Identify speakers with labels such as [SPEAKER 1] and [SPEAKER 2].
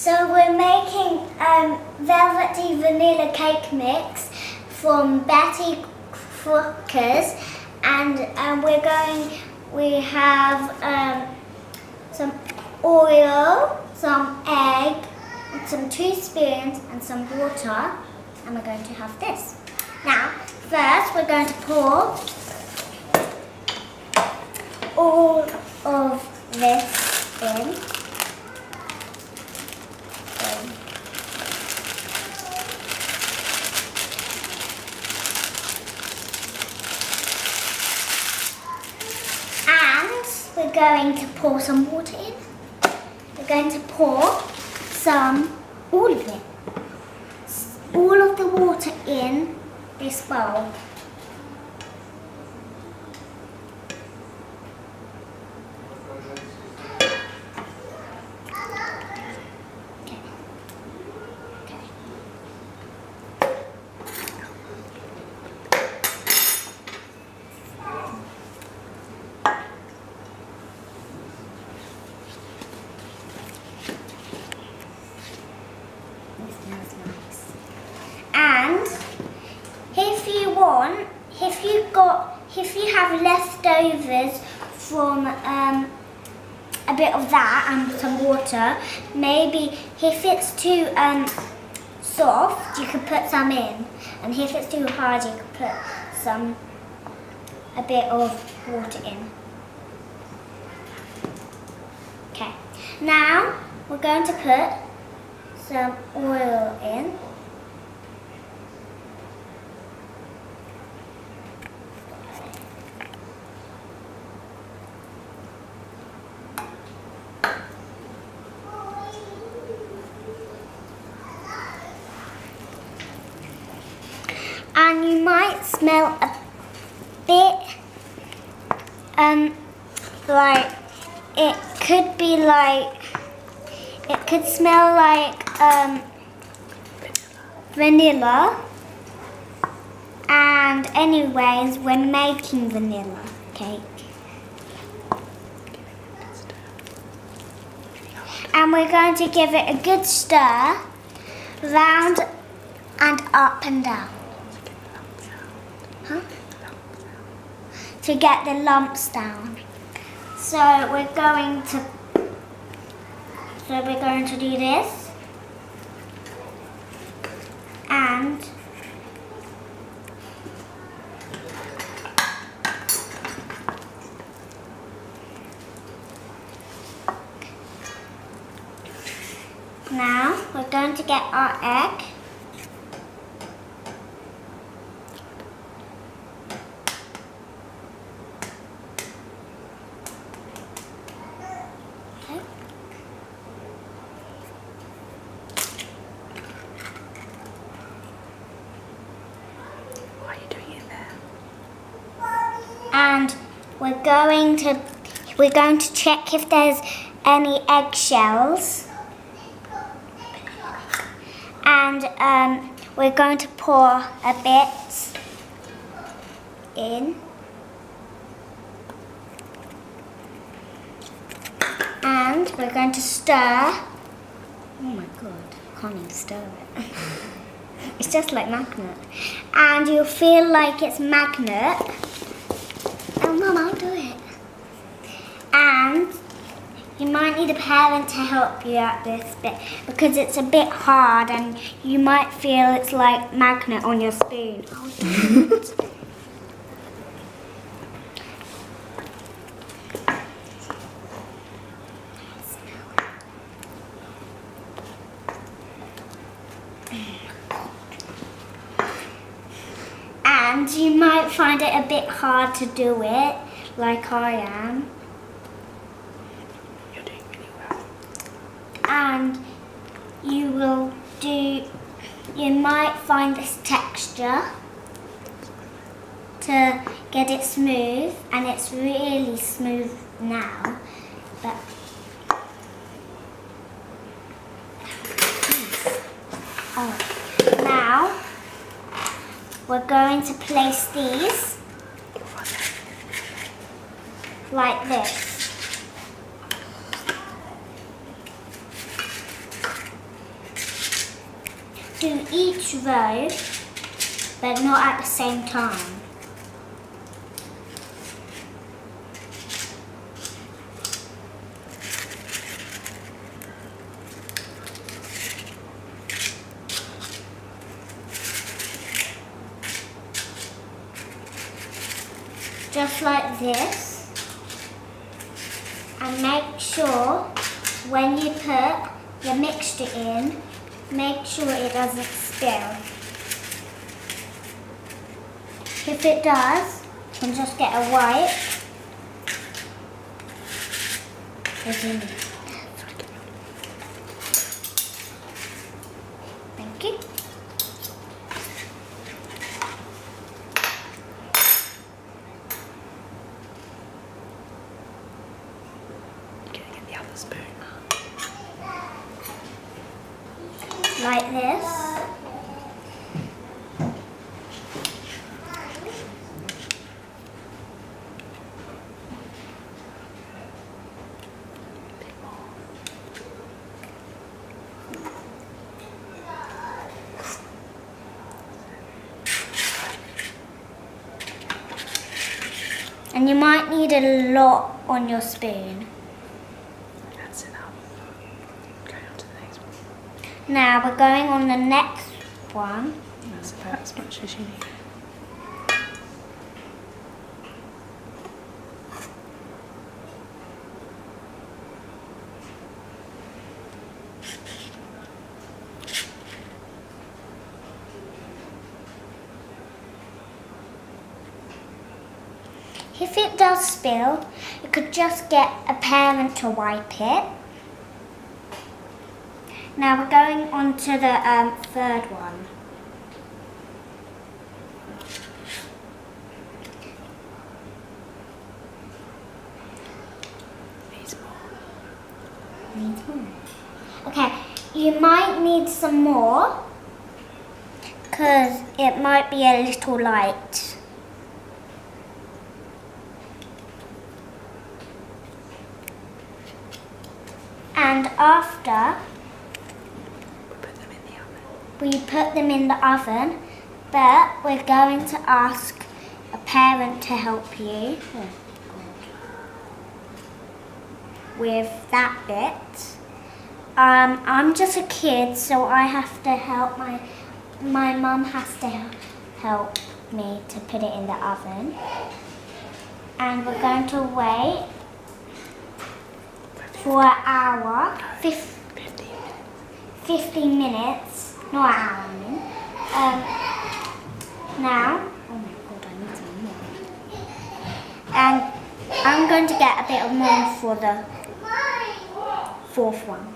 [SPEAKER 1] So we're making velvety vanilla cake mix from Betty Crocker's, and we have some oil, some egg, some 2 spoons and some water, and we're going to have this. Now, first we're going to pour all of this in. And we're going to pour some water in. We're going to pour all of it. All of the water in this bowl. And if you have leftovers from a bit of that and some water, maybe if it's too soft, you could put some in, and if it's too hard, you could put a bit of water in. Okay, now we're going to put some oil in. And you might smell a bit like it could smell like vanilla. And anyways, we're making vanilla cake. And we're going to give it a good stir, round and up and down. Huh? To get the lumps down. So we're going to do this, and now we're going to get our egg. And we're going to check if there's any eggshells, and we're going to pour a bit in, and we're going to stir. Oh my god, I can't even stir it. It's just like magnet, and you'll feel like it's magnet. Oh, Mum, I'll do it. And you might need a parent to help you at this bit because it's a bit hard and you might feel it's like magnet on your spoon. I'll do it. And you might find it a bit hard to do it, like I am.
[SPEAKER 2] You're doing really well.
[SPEAKER 1] And you might find this texture to get it smooth, and it's really smooth now. But now we're going to place these like this. do each row, but not at the same time. Just like this, and make sure when you put your mixture in, make sure it doesn't spill. If it does, you can just get a wipe. Thank you.
[SPEAKER 2] Spoon.
[SPEAKER 1] Like this. And you might need a lot on your spoon. Now we're going on the next one.
[SPEAKER 2] That's about as much as you need.
[SPEAKER 1] If it does spill, you could just get a parent to wipe it. Now we're going on to the third one. Needs more. Okay, you might need some more because it might be a little light. And after, we put them in the oven, but we're going to ask a parent to help you with that bit. I'm just a kid, so I have to help my mum has to help me to put it in the oven. And we're going to wait for an hour, 15 minutes. Not an hour, I mean. Now, oh my god, I need some more. And I'm going to get a bit of more for the fourth one.